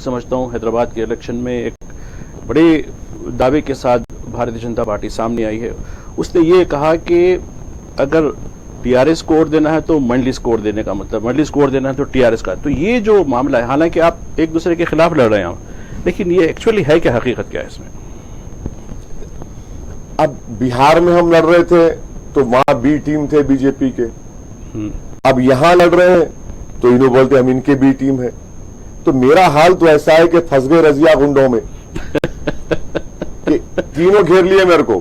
سمجھتا ہوں حیدرآباد کے الیکشن میں ایک بڑے دعوے کے ساتھ بھارتیہ جنتا پارٹی سامنے آئی ہے. اس نے یہ کہا کہ اگر ٹی آر ایس کو ووٹ دینا ہے تو منڈلیز کو ووٹ دینے کا مطلب منڈلیز کو ووٹ دینا ہے تو ٹی آر ایس کا. تو یہ جو معاملہ ہے، حالانکہ آپ ایک دوسرے کے خلاف لڑ رہے ہیں، لیکن یہ ایکچولی ہے کیا، حقیقت کیا ہے اس میں؟ اب بہار میں ہم لڑ رہے تھے تو وہاں بی ٹیم تھے بی جے پی کے، اب یہاں لڑ رہے ہیں تو انہوں بولتے ہم ان کے بی ٹیم ہے. تو میرا حال تو ایسا ہے کہ پھنس گئے رضیہ گنڈوں میں کہ تینوں گھیر لیے میرے کو،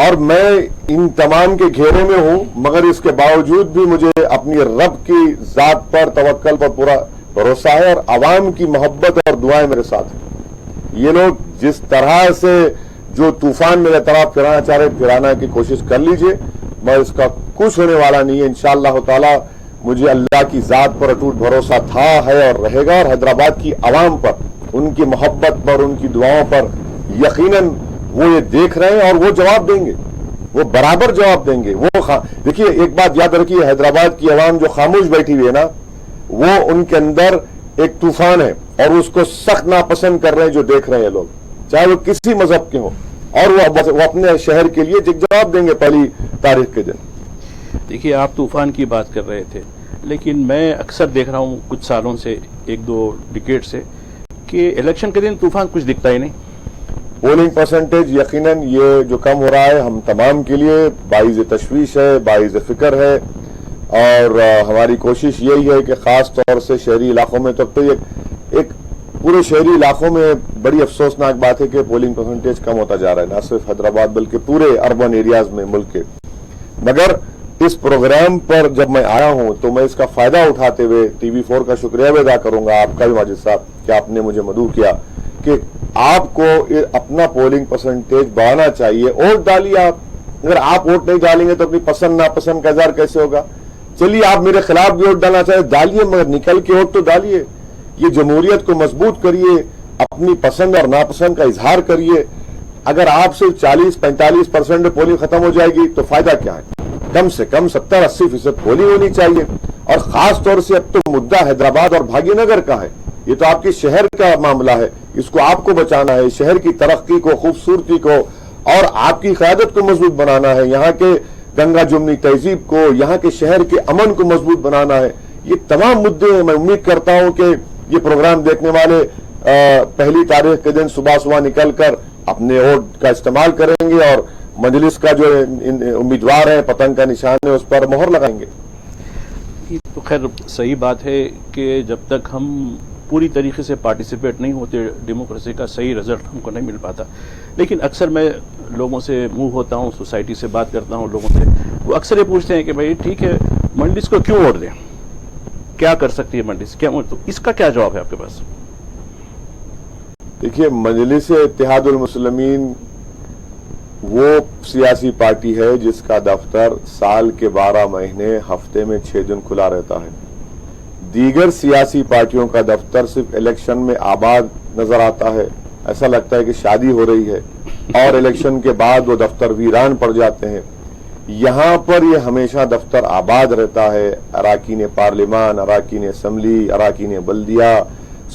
اور میں ان تمام کے گھیرے میں ہوں، مگر اس کے باوجود بھی مجھے اپنی رب کی ذات پر توکل پر پورا بھروسہ ہے، اور عوام کی محبت اور دعائیں میرے ساتھ ہیں. یہ لوگ جس طرح سے جو طوفان میرے طرف پھرانا چاہ رہے پھرانا کی کوشش کر لیجئے، میں اس کا کچھ ہونے والا نہیں ہے. انشاءاللہ تعالی مجھے اللہ کی ذات پر اٹوٹ بھروسہ تھا، ہے اور رہے گا، اور حیدرآباد کی عوام پر، ان کی محبت پر، ان کی دعاؤں پر یقیناً وہ یہ دیکھ رہے ہیں اور وہ جواب دیں گے، وہ برابر جواب دیں گے. دیکھیے ایک بات یاد رکھیے، حیدرآباد کی عوام جو خاموش بیٹھی ہوئی ہے نا، وہ ان کے اندر ایک طوفان ہے اور اس کو سخت ناپسند کر رہے ہیں جو دیکھ رہے ہیں لوگ، چاہے وہ کسی مذہب کے ہوں، اور وہ اپنے شہر کے لیے جواب دیں گے پہلی تاریخ کے دن. دیکھیے آپ طوفان کی بات کر رہے تھے، لیکن میں اکثر دیکھ رہا ہوں کچھ سالوں سے، ایک دو ڈیکیڈ سے، کہ الیکشن کے دن طوفان کچھ دکھتا ہی نہیں. پولنگ پرسنٹیج یقیناً یہ جو کم ہو رہا ہے ہم تمام کے لیے باعث تشویش ہے، باعث فکر ہے، اور ہماری کوشش یہی ہے کہ خاص طور سے شہری علاقوں میں، تو ایک پورے شہری علاقوں میں بڑی افسوسناک بات ہے کہ پولنگ پرسنٹیج کم ہوتا جا رہا ہے، نہ صرف حیدرآباد بلکہ پورے اربن ایریاز میں ملک کے. مگر اس پروگرام پر جب میں آیا ہوں تو میں اس کا فائدہ اٹھاتے ہوئے ٹی وی 4 کا شکریہ بھی ادا کروں گا، آپ کا بھی ماجد صاحب، کہ آپ نے مجھے مدعو کیا کہ آپ کو اپنا پولنگ پرسنٹیج بڑھانا چاہیے. ووٹ ڈالیے آپ، اگر آپ ووٹ نہیں ڈالیں گے تو اپنی پسند ناپسند کا اظہار کیسے ہوگا؟ چلیے آپ میرے خلاف بھی ووٹ ڈالنا چاہیے، ڈالیے، مگر نکل کے ووٹ تو ڈالیے. یہ جمہوریت کو مضبوط کریے، اپنی پسند اور ناپسند کا اظہار کریے. اگر آپ سے 40-45% پولنگ ختم ہو جائے گی تو فائدہ کیا ہے؟ کم سے کم 70-80% پولنگ ہونی چاہیے. اور خاص طور سے اب تو مدعا حیدرآباد اور بھاگی نگر کا ہے، یہ تو آپ کے شہر کا معاملہ ہے، اس کو آپ کو بچانا ہے، شہر کی ترقی کو، خوبصورتی کو، اور آپ کی قیادت کو مضبوط بنانا ہے، یہاں کے گنگا جمنی تہذیب کو، یہاں کے شہر کے امن کو مضبوط بنانا ہے. یہ تمام مدعے ہیں. میں امید کرتا ہوں کہ یہ پروگرام دیکھنے والے پہلی تاریخ کے دن صبح نکل کر اپنے ووٹ کا استعمال کریں گے، اور مجلس کا جو امیدوار ہے، پتنگ کا نشان ہے، اس پر مہر لگائیں گے. تو خیر صحیح بات ہے کہ جب تک ہم پوری طریقے سے پارٹیسپیٹ نہیں ہوتے، ڈیموکریسی کا صحیح رزلٹ ہم کو نہیں مل پاتا. لیکن اکثر میں لوگوں سے موو ہوتا ہوں، سوسائٹی سے بات کرتا ہوں لوگوں سے، وہ اکثر یہ پوچھتے ہیں کہ بھائی ٹھیک ہے منڈیز کو کیوں ووٹ دیں، کیا کر سکتی ہے منڈیز، کیا؟ تو اس کا کیا جواب ہے آپ کے پاس؟ دیکھیے مجلس اتحاد المسلمین وہ سیاسی پارٹی ہے جس کا دفتر سال کے 12 مہینے ہفتے میں 6 دن کھلا رہتا ہے. دیگر سیاسی پارٹیوں کا دفتر صرف الیکشن میں آباد نظر آتا ہے، ایسا لگتا ہے کہ شادی ہو رہی ہے، اور الیکشن کے بعد وہ دفتر ویران پڑ جاتے ہیں. یہاں پر یہ ہمیشہ دفتر آباد رہتا ہے. اراکین پارلیمان، اراکین اسمبلی، اراکین بلدیہ،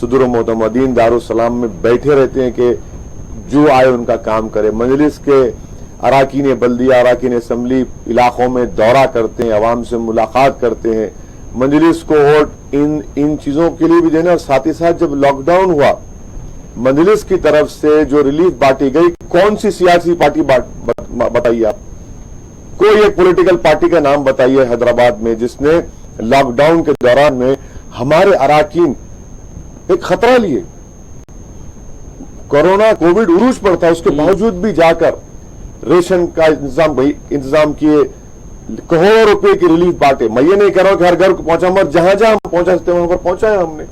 صدر و معتمدین دارالسلام میں بیٹھے رہتے ہیں کہ جو آئے ان کا کام کرے. مجلس کے اراکین بلدیہ، اراکین اسمبلی علاقوں میں دورہ کرتے ہیں، عوام سے ملاقات کرتے ہیں. مجلس کو ووٹ ان چیزوں کے لیے بھی دینا. اور ساتھ ہی ساتھ جب لاک ڈاؤن ہوا، مجلس کی طرف سے جو ریلیف بانٹی گئی، کون سی سیاسی پارٹی بتائیے آپ، کوئی ایک پولیٹیکل پارٹی کا نام بتائیے حیدرآباد میں جس نے لاک ڈاؤن کے دوران میں ہمارے اراکین ایک خطرہ لیے. کورونا کووڈ عروج پر تھا، اس کے باوجود بھی جا کر ریشن کا انتظام کیے، کروڑوں روپے کی ریلیف بانٹے. میں یہ نہیں کہہ رہا ہوں کہ ہر گھر کو پہنچا، مگر جہاں جہاں ہم پہنچا سکتے ہیں وہاں پر پہنچایا ہم نے.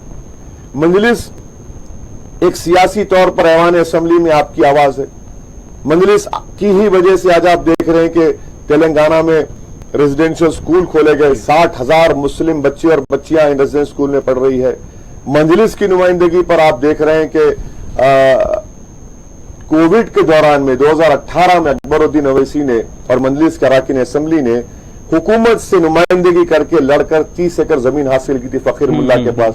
مجلس ایک سیاسی طور پر ایوان اسمبلی میں آپ کی آواز ہے. مجلس کی ہی وجہ سے آج آپ دیکھ رہے ہیں کہ تلنگانہ میں ریزیڈینشل سکول کھولے گئے، 60,000 مسلم بچے اور بچیاں ریزیڈینشل سکول میں پڑھ رہی ہے. مجلس کی نمائندگی پر آپ دیکھ رہے ہیں کہ کووڈ کے دوران میں 2018 میں اکبر الدین اویسی نے اور مجلس کے اراکین اسمبلی نے حکومت سے نمائندگی کر کے لڑ کر 30 ایکڑ زمین حاصل کی تھی فقیر ملا کے پاس.